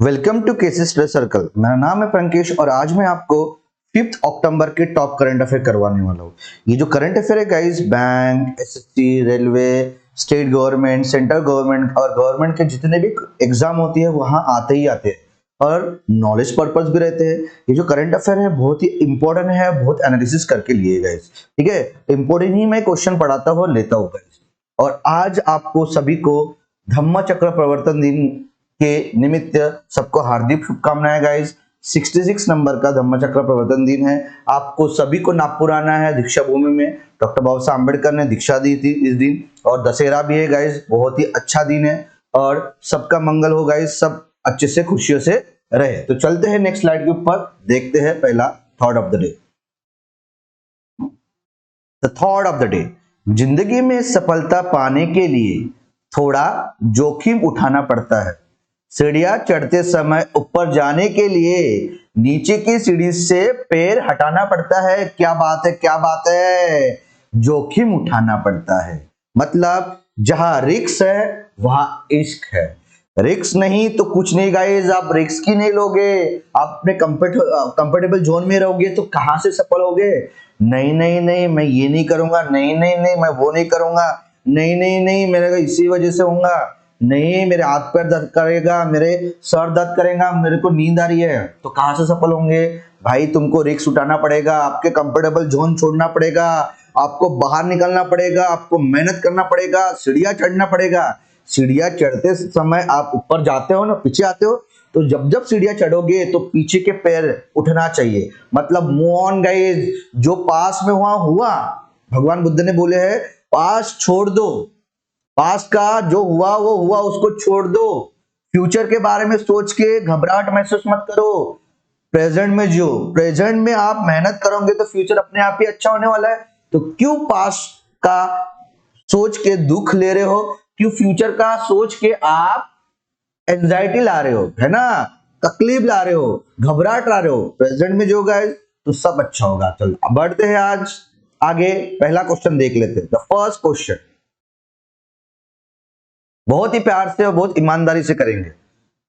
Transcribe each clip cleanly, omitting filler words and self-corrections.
Welcome to KC stress circle. मेरा नाम है प्रंकेश और आज मैं आपको 5 अक्टूबर के टॉप करंट अफेयर करवाने वाला हूँ। ये जो करंट अफेयर है guys, bank, SSC, railway, state government, central government और गवर्नमेंट के जितने भी एग्जाम होती है वहां आते ही आते हैं और नॉलेज पर्पस भी रहते हैं। ये जो करंट अफेयर है बहुत ही इंपॉर्टेंट है, बहुत एनालिसिस करके लिए गाइस। ठीक है, इंपॉर्टेंट ही मैं क्वेश्चन पढ़ाता हूँ लेता हूँ गाइस। और आज आपको सभी को धम्म चक्र प्रवर्तन दिन के निमित्त सबको हार्दिक शुभकामनाएं गाइस। 66 नंबर का धम्म चक्र प्रवर्तन दिन है। आपको सभी को नागपुर आना है। दीक्षा भूमि में डॉक्टर बाबा साहब अम्बेडकर ने दीक्षा दी थी इस दिन, और दशहरा भी है गाइस। बहुत ही अच्छा दिन है और सबका मंगल हो गाइस, सब अच्छे से खुशियों से रहे। तो चलते हैं नेक्स्ट स्लाइड के ऊपर, देखते हैं पहला thought of the day. The thought of the day, जिंदगी में सफलता पाने के लिए थोड़ा जोखिम उठाना पड़ता है। सीढ़ियां चढ़ते समय ऊपर जाने के लिए नीचे की सीढ़ी से पैर हटाना पड़ता है। क्या बात है, क्या बात है, जोखिम उठाना पड़ता है। मतलब जहां रिस्क है वहां इश्क है। रिस्क नहीं तो कुछ नहीं गाइस, आप रिस्क ही नहीं लोगे, आप अपने कंफर्टेबल जोन में रहोगे तो कहां से सफल होगे। नहीं नहीं नहीं, मैं ये नहीं करूंगा, नहीं नहीं नहीं, मैं वो नहीं करूंगा, नहीं नहीं नहीं, मेरे इसी वजह से होगा, नहीं मेरे हाथ पैर दर्द करेगा, मेरे सर दर्द करेगा, मेरे को नींद आ रही है, तो कहां से सफल होंगे भाई। तुमको रिस्क उठाना पड़ेगा, आपके कंफर्टेबल जोन छोड़ना पड़ेगा, आपको बाहर निकलना पड़ेगा, आपको मेहनत करना पड़ेगा, सीढ़ियां चढ़ना पड़ेगा। सीढ़ियां चढ़ते समय आप ऊपर जाते हो ना, पीछे आते हो, तो जब जब सीढ़ियां चढ़ोगे तो पीछे के पैर उठना चाहिए। मतलब मूव ऑन गाइस, जो पास में हुआ हुआ। भगवान बुद्ध ने बोले हैं पास छोड़ दो, पास का जो हुआ वो हुआ, उसको छोड़ दो। फ्यूचर के बारे में सोच के घबराहट महसूस मत करो, प्रेजेंट में जियो। प्रेजेंट में आप मेहनत करोगे तो फ्यूचर अपने आप ही अच्छा होने वाला है। तो क्यों पास का सोच के दुख ले रहे हो, क्यों फ्यूचर का सोच के आप एंजाइटी ला रहे हो, है ना, तकलीफ ला रहे हो, घबराहट ला रहे हो। प्रेजेंट में जो गाइस तो सब अच्छा होगा। चलो बढ़ते हैं आज आगे, पहला क्वेश्चन देख लेते हैं। द फर्स्ट क्वेश्चन बहुत ही प्यार से और बहुत ईमानदारी से करेंगे।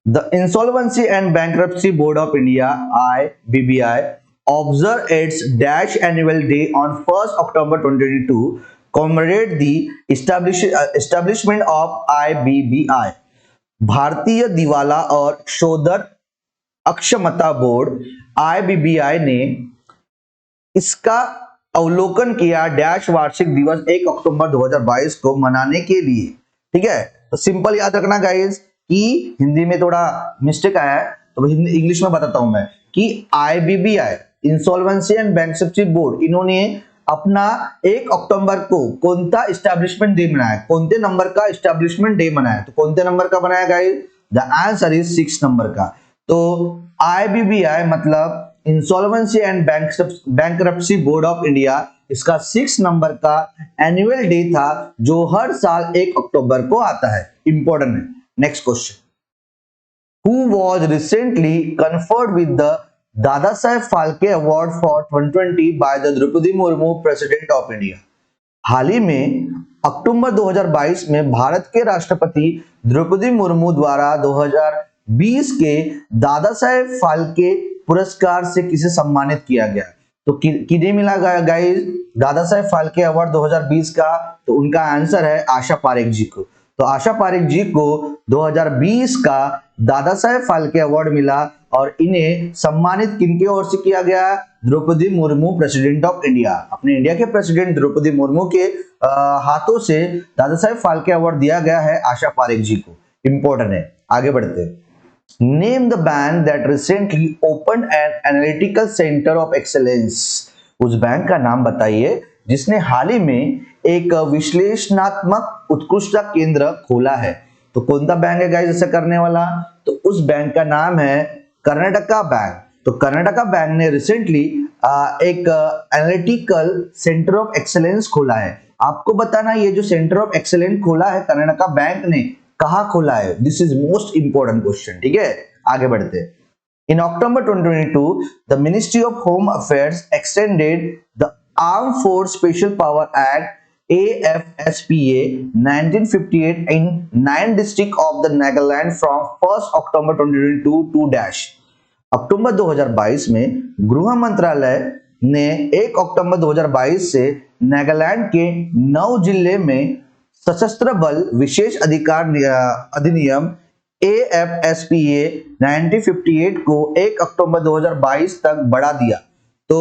The insolvency and bankruptcy board of India IBBI observe its dash annual day on 1st October 2022 commemorate the establishment of IBBI। भारतीय दिवाला और शोधन अक्षमता बोर्ड IBBI ने इसका अवलोकन किया डैश वार्षिक दिवस 1 अक्टूबर 2022 को मनाने के लिए। ठीक है, तो सिंपल याद रखना गाइस कि हिंदी में थोड़ा मिस्टेक आया है तो इंग्लिश में बताता हूं मैं कि IBBI insolvency and bankruptcy board, इन्होंने अपना 1 अक्टूबर को कौनता एस्टैब्लिशमेंट डे मनाया, कौनते नंबर का एस्टैब्लिशमेंट डे मनाया, तो कौनते नंबर का बनाया guys, the answer is 6 number का। तो IBBI मतलब insolvency and bankruptcy board of India, इसका 6 नंबर का एनुअल डे था जो हर साल 1 अक्टूबर को आता है। इंपॉर्टेंट है। Next question, who was recently conferred with the Dada Saheb Phalke award for 2020 by the Draupadi Murmu president of India. हाल ही में अक्टूबर 2022 में भारत के राष्ट्रपति द्रौपदी मुर्मू द्वारा 2020 के दादा साहेब फाल्के पुरस्कार से किसे सम्मानित किया गया। तो किन्हें मिला गाइस दादा साहेब फाल्के अवार्ड 2020 का, तो उनका आंसर है आशा पारेख जी को। तो आशा पारेख जी को 2020 का दादा साहेब फाल्के अवार्ड मिला और इन्हें सम्मानित किनके ओर से किया गया, Draupadi Murmu president of India. अपने इंडिया के प्रेसिडेंट द्रौपदी मुर्मू के हाथों से दादा साहेब फाल्के अवार्ड दिया गया है आशा पारेख जी को। इंपॉर्टेंट है, आगे बढ़ते हैं। Name the bank that recently open an analytical centre of excellence. उस बैंक का नाम बताइए जिसने हाल ही में एक विश्लेषणात्मक उत्कृष्टता केंद्र खोला है। तो कौन सा बैंक है गाइस ऐसा करने वाला, तो उस बैंक का नाम है कर्नाटका बैंक। तो कर्नाटका बैंक ने रिसेंटली एक एनालिटिकल सेंटर ऑफ एक्सेलेंस खोला है। आपको बताना ये जो सेंटर ऑफ एक्सेलेंस खोला है कर्नाटका बैंक ने, कहां खोला है, this is most important question. ठीक है, आगे बढ़ते हैं। In October 2022, the Ministry of Home Affairs extended the Armed Force Special Power Act AFSPA 1958 in 9 districts of the Nagaland from 1st October 2022 to dash। अक्टूबर 2022 में गृह मंत्रालय ने 1 अक्टूबर 2022 से नागालैंड के 9 जिले में सशस्त्र बल विशेष अधिकार अधिनियम AFSPA 1958 को 1 अक्टूबर 2022 तक बढ़ा दिया। तो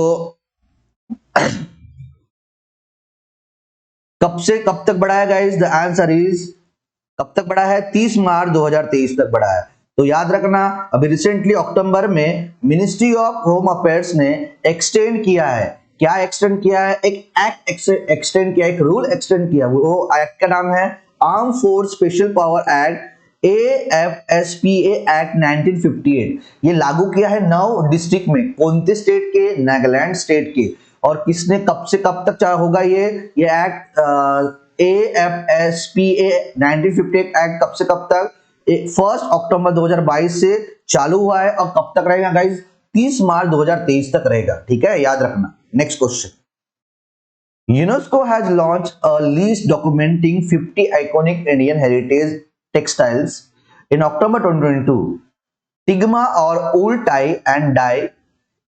कब से कब तक बढ़ा है गाइस? द आंसर इज कब तक बढ़ा है? 30 मार्च 2023 तक बढ़ा है। तो याद रखना, अभी रिसेंटली अक्टूबर में मिनिस्ट्री ऑफ होम अफेयर्स ने एक्सटेंड किया है। क्या एक्सटेंड किया है? एक एक्ट एक्सटेंड किया, एक रूल एक्सटेंड किया। वो एक्ट का नाम है arm force special power act AFSPA act 1958। ये लागू किया है 9 डिस्ट्रिक्ट में। कौन से स्टेट के? नागालैंड स्टेट के। और किसने कब से कब तक होगा ये एक्ट? AFSPA 1958 एक्ट कब से कब तक? 1 अक्टूबर 2022 से चालू हुआ है। और कब तक रहेगा गाइस? 30 मार्च 2023 तक रहेगा। ठीक है, याद रखना। Next question. UNESCO has launch a list documenting 50 iconic Indian heritage textiles in October 2022। टिग्मा और ऊल tie and dye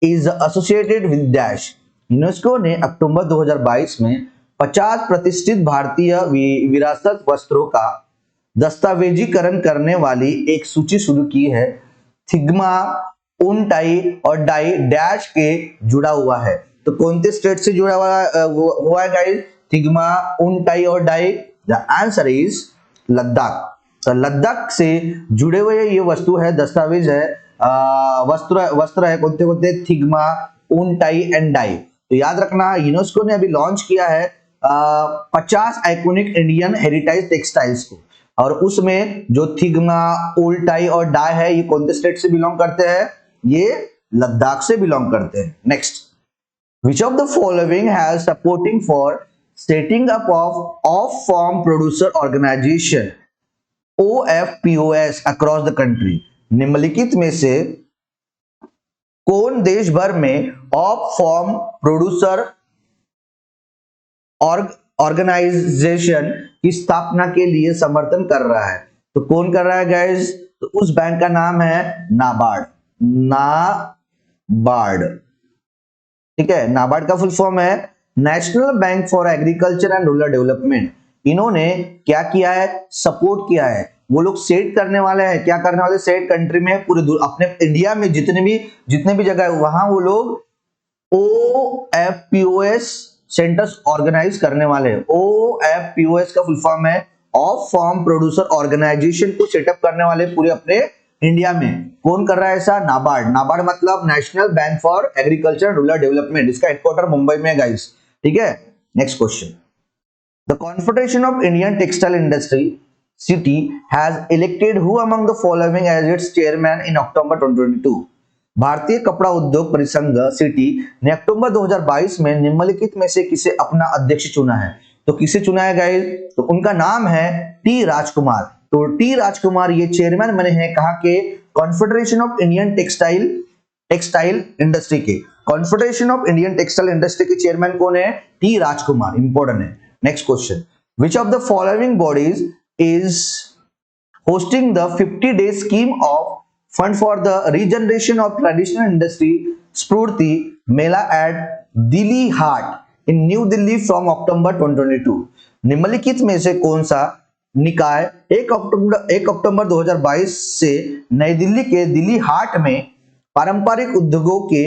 is associated with डैश। यूनेस्को ने अक्टूबर 2022 में 50 प्रतिष्ठित भारतीय विरासत वस्त्रों का दस्तावेजीकरण करने वाली एक सूची शुरू की है। थिग्मा, ऊन टाई और डाई डैश के जुड़ा हुआ है। तो कौन से स्टेट से जुड़ा हुआ है गाइस? थिग्मा, ऊन टाई और dye. The answer is Ladakh. तो लद्दाख से जुड़े हुए ये वस्तु है, दस्तावेज है, वस्त्र है। कौन से? थिग्मा, ऊन टाई एंड डाई। तो याद रखना, यूनेस्को ने अभी लॉन्च किया है 50 आइकॉनिक इंडियन हेरिटेज टेक्सटाइल्स को। और उसमें जो थिग्मा, ऊल टाई और डाई है, ये कौन से स्टेट से बिलोंग करते हैं? ये लद्दाख से बिलोंग करते हैं। Next, which of the following has supporting for setting up of farm producer organization OFPOS across the country? निम्नलिखित में से कौन देश भर में ऑफ फार्म प्रोड्यूसर ऑर्गेनाइजेशन की स्थापना के लिए समर्थन कर रहा है? तो कौन कर रहा है गाइस? तो उस बैंक का नाम है नाबार्ड। नाबार्ड, ठीक है। नाबार्ड का फुल फॉर्म है national bank for agriculture and rural development. इन्होंने क्या किया है? सपोर्ट किया है। वो लोग सेट करने वाले हैं। क्या करने वाले? सेट कंट्री में, पूरे अपने इंडिया में जितने भी जगह है वहां वो लोग OFPOS सेंटर्स ऑर्गेनाइज करने वाले हैं। OFPOS का फुल फॉर्म है ऑफ फार्म प्रोड्यूसर ऑर्गेनाइजेशन को सेटअप करने वाले पूरे अपने इंडिया में। कौन कर रहा है ऐसा? नाबार्ड। नाबार्ड मतलब national bank for agriculture and rural development. इसका हेडक्वार्टर मुंबई में है गाइस। ठीक है, next question. The Confederation of Indian Textile Industry (CITI) has elected who among the following as its chairman in October 2022? भारतीय कपड़ा उद्योग परिसंघ (CITI) ने अक्टूबर 2022 में निम्नलिखित में से किसे अपना अध्यक्ष चुना है? तो किसे चुना है गाइस? तो उनका नाम है टी राजकुमार। तो टी राजकुमार ये चेयरमैन बने हैं कहां के? Confederation of Indian textile industry के। Confederation of Indian textile industry के चेयरमैन कौन है? टी राजकुमार। इंपॉर्टेंट है। Next question. Which of the following bodies is hosting the 50-day scheme of fund for the regeneration of traditional industry Spurti Mela at Dilli Haat in New Delhi from October 2022? निम्नलिखित में से कौन सा निकाय 1 अक्टूबर 2022 से नई दिल्ली के दिल्ली हाट में पारंपरिक उद्योगों के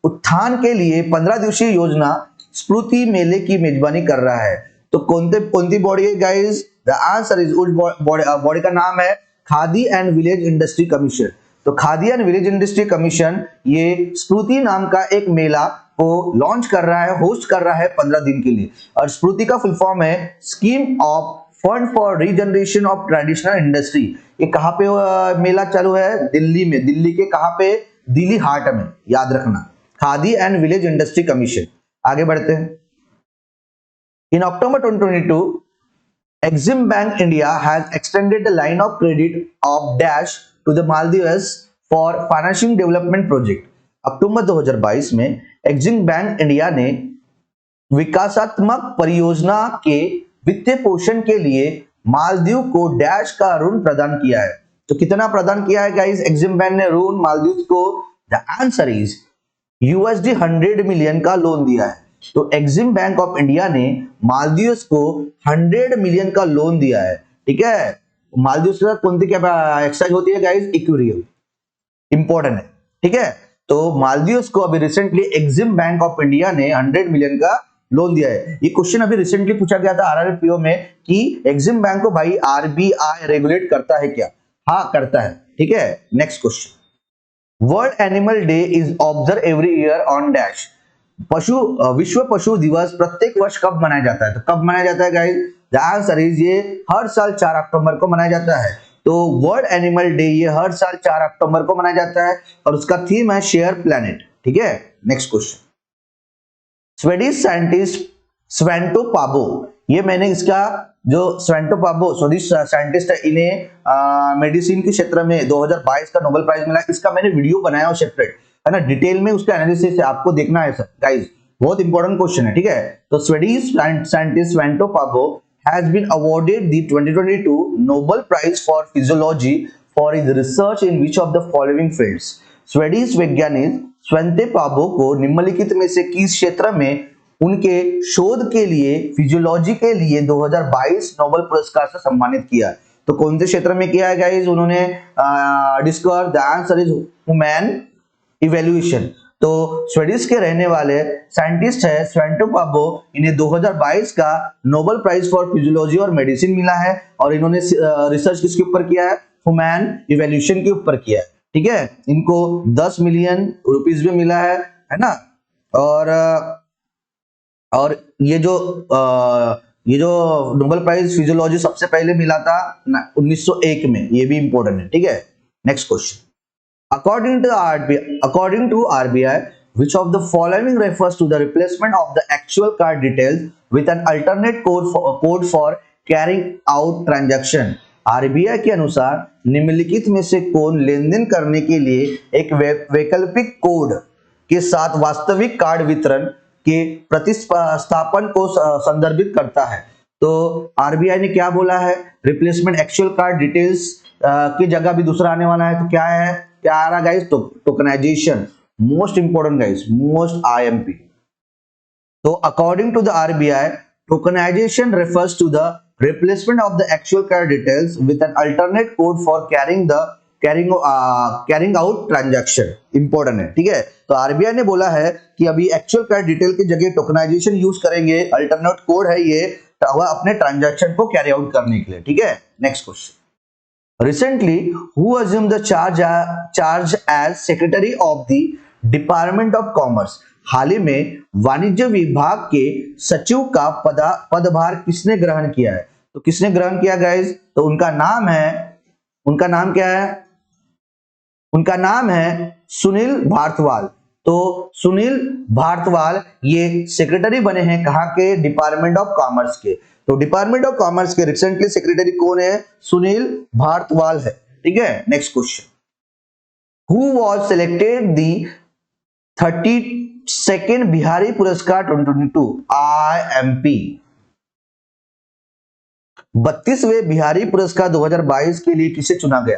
उत्थान के लिए 15 दिवसीय योजना स्फूर्ति मेले की मेजबानी कर रहा है? तो कौन सी बॉडी है गाइस? द आंसर इज उस बॉडी का नाम है Khadi and village industry commission. तो Khadi and village industry commission ये स्फूर्ति नाम का एक मेला को लॉन्च कर रहा है, होस्ट कर रहा है 15 दिन के लिए। और स्फूर्ति का फुल फॉर्म है scheme of fund for regeneration of traditional industry. ये कहां पे मेला चालू है? दिल्ली में। दिल्ली के कहां पे? दिल्ली हाट में। याद रखना, khadi and village industry commission. आगे बढ़ते हैं। In October 2022, Exim Bank India has extended the line of credit of Dash to the Maldives for financing development project. अक्टूबर 2022 में Exim Bank India ने विकासात्मक परियोजना के वित्तीय पोषण के लिए मालदीव को डैश का ऋण प्रदान किया है। तो कितना प्रदान किया है गाइस एग्जिम बैंक ने ऋण मालदीव को? The answer is USD 100 million का लोन दिया है। तो एग्जिम बैंक ऑफ इंडिया ने मालदीव को 100 मिलियन का लोन दिया है। ठीक है, मालदीव के साथ कौन सी क्या एक्सरसाइज होती है गाइस? इक्विरियम, इंपॉर्टेंट है। ठीक है, तो मालदीव को अभी recently EXIM bank of India ने 100 मिलियन का लोन दिया है। ये क्वेश्चन अभी रिसेंटली पूछा गया था RRPO में कि एग्जिम बैंक को भाई RBI रेगुलेट करता है क्या? हाँ करता है। ठीक है, next question, world animal day is observe every year on dash. विश्व पशु दिवस प्रत्येक वर्ष कब मनाया जाता है? तो कब मनाया जाता है गाइस? द आंसर इज ये हर साल 4 अक्टूबर को मनाया जाता है। तो वर्ल्ड एनिमल डे ये हर साल 4 अक्टूबर को मनाया जाता है और उसका थीम है शेयर प्लैनेट। ठीक है, नेक्स्ट क्वेश्चन, स्वीडिश साइंटिस्ट स्वेंटो पाबो, ये मैंने इसका जो स्वेंटो पाबो स्वीडिश साइंटिस्ट है, इन्हें मेडिसिन के क्षेत्र में 2022 का नोबेल प्राइज मिला। इसका मैंने वीडियो बनाया सेपरेट, है ना, डिटेल में उसका एनालिसिस है, आपको देखना है सर गाइस, बहुत इंपॉर्टेंट क्वेश्चन है। ठीक है, तो स्वीडिश साइंटिस्ट स्वेंटो पाबो has been awarded the 2022 Nobel Prize for Physiology for his research in which of the following fields? Swedish वैज्ञानिक स्वेंते पाबो को निम्नलिखित में से किस क्षेत्र में उनके शोध के लिए फिजियोलॉजी के लिए 2022 नोबेल पुरस्कार से सम्मानित किया? तो कौन से क्षेत्र में किया है गाइस उन्होंने discover? The answer is human evaluation. तो स्वीडिश के रहने वाले साइंटिस्ट है स्वेंटो पाबो, इन्हें 2022 का नोबेल प्राइज फॉर फिजियोलॉजी और मेडिसिन मिला है और इन्होंने रिसर्च किसके ऊपर किया है? ह्यूमन इवैल्यूएशन के ऊपर किया है। ठीक है, इनको 10 मिलियन रुपीस भी मिला है ना। और ये जो नोबेल प्राइज फिजियोलॉजी सबसे पहले मिला था 1901 में, ये भी इंपॉर्टेंट है। ठीक है, next question, According to RBI, which of the following refers to the replacement of the actual card details with an alternate code for carrying out transaction? RBI के अनुसार निम्नलिखित में से कौन लेनदेन करने के लिए एक वैकल्पिक कोड के साथ वास्तविक कार्ड वितरण के प्रतिस्थापन को संदर्भित करता है? तो RBI ने क्या बोला है? रिप्लेसमेंट एक्चुअल कार्ड डिटेल्स की जगह भी दूसरा आने वाला है, तो क्या है? क्या आ रहा गाइस? तो tokenization, most important guys, most IMP। तो according to the RBI, tokenization refers to the replacement of the actual card details with an alternate code for carrying out transaction. Important है। ठीक है, तो RBI ने बोला है कि अभी एक्चुअल कार्ड डिटेल की जगह टोकनाइजेशन यूज करेंगे, अल्टरनेट कोड है ये अपने ट्रांजैक्शन को कैरी आउट करने के लिए। ठीक है, next question, Recently, who assumed the charge as Secretary of the Department of Commerce? हाल ही में वाणिज्य विभाग के सचिव का पदभार किसने ग्रहण किया है? तो किसने ग्रहण किया गाइस? तो उनका नाम क्या है? उनका नाम है सुनील भारतवाल। तो सुनील भारतवाल ये सेक्रेटरी बने हैं कहाँ के? डिपार्टमेंट ऑफ कॉमर्स के। तो डिपार्टमेंट ऑफ कॉमर्स के रिसेंटली सेक्रेटरी कौन है? सुनील भारतवाल है। ठीक है, next question, who was selected the 32nd Bihari पुरस्कार 2022 IMP? 32वें बिहारी पुरस्कार 2022 के लिए किसे चुना गया?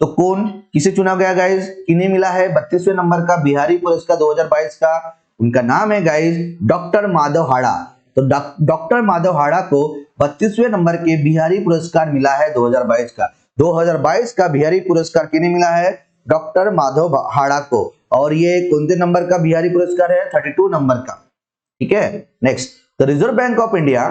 तो किसे चुना गया गाइस? किन्हें मिला है 32वें नंबर का बिहारी पुरस्कार 2022 का? उनका नाम है गाइस डॉक्टर माधव हाड़ा। तो डॉक्टर माधव हाड़ा को 32वें नंबर के बिहारी पुरस्कार मिला है 2022 का। 2022 का बिहारी पुरस्कार किन्हें मिला है? डॉक्टर माधव हाड़ा को। और ये कौन से नंबर का बिहारी पुरस्कार है? 32 नंबर का। ठीक है, next, the reserve bank of India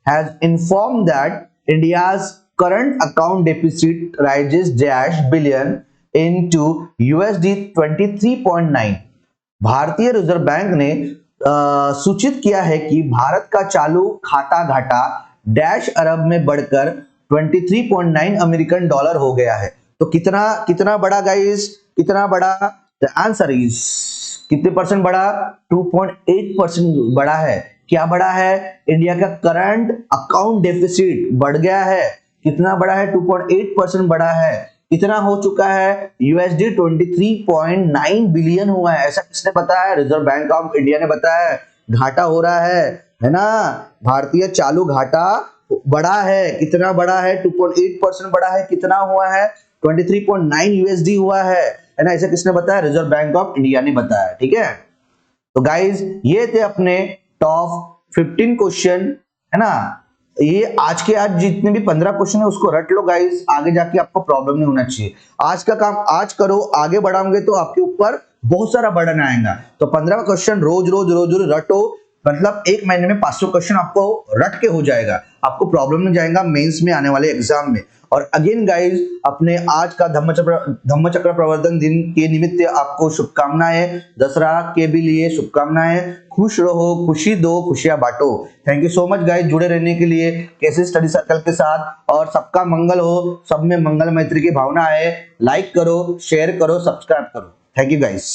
has informed that India's current account deficit rises dash billion into USD 23.9। भारतीय रिजर्व बैंक ने सूचित किया है कि भारत का चालू खाता घाटा डैश अरब में बढ़कर 23.9 अमेरिकन डॉलर हो गया है। तो कितना बड़ा गाइस? कितना बड़ा? द आंसर इज कितने परसेंट बड़ा? 2.8% बड़ा है। क्या बड़ा है? इंडिया का करंट अकाउंट डेफिसिट बढ़ गया है। कितना बड़ा है? 2.8% बड़ा है। कितना हो चुका है? USD 23.9 बिलियन हुआ है। ऐसा किसने बताया? रिजर्व बैंक ऑफ इंडिया ने बताया है। घाटा हो रहा है है ना। भारतीय चालू घाटा बड़ा है, कितना बड़ा है, 2.8% बड़ा है, कितना हुआ है, 23.9 यूएसडी हुआ है ना। इसे किसने बताया, रिजर्व बैंक ऑफ इंडिया ने बताया, ठीक है। तो गाइज ये थे अपने टॉप 15 क्वेश्चन, है ना। ये आज के आज जितने भी 15 क्वेश्चन है उसको रट लो गाइज, आगे जाके आपको प्रॉब्लम नहीं होना चाहिए। आज का काम आज करो, आगे बढ़ाओगे तो आपके ऊपर बहुत सारा बर्डन आएगा। तो 15 क्वेश्चन रोज रोज रोज रोज रटो, मतलब एक महीने में 500 क्वेश्चन आपको रट के हो जाएगा, आपको प्रॉब्लम नहीं जाएगा मेंस में आने वाले एग्जाम में। और अगेन गाइज अपने आज का धम्मचक्र प्रवर्तन दिन के निमित्त आपको शुभकामनाएं, दसरा के भी लिए शुभकामनाएं। खुश रहो, खुशी दो, खुशियां बांटो। Thank you so much guys जुड़े रहने के लिए कैसे स्टडी सर्कल के साथ, और सबका मंगल हो, सब में मंगल मैत्री की भावना है। लाइक करो, शेयर करो, सब्सक्राइब करो। Thank you guys.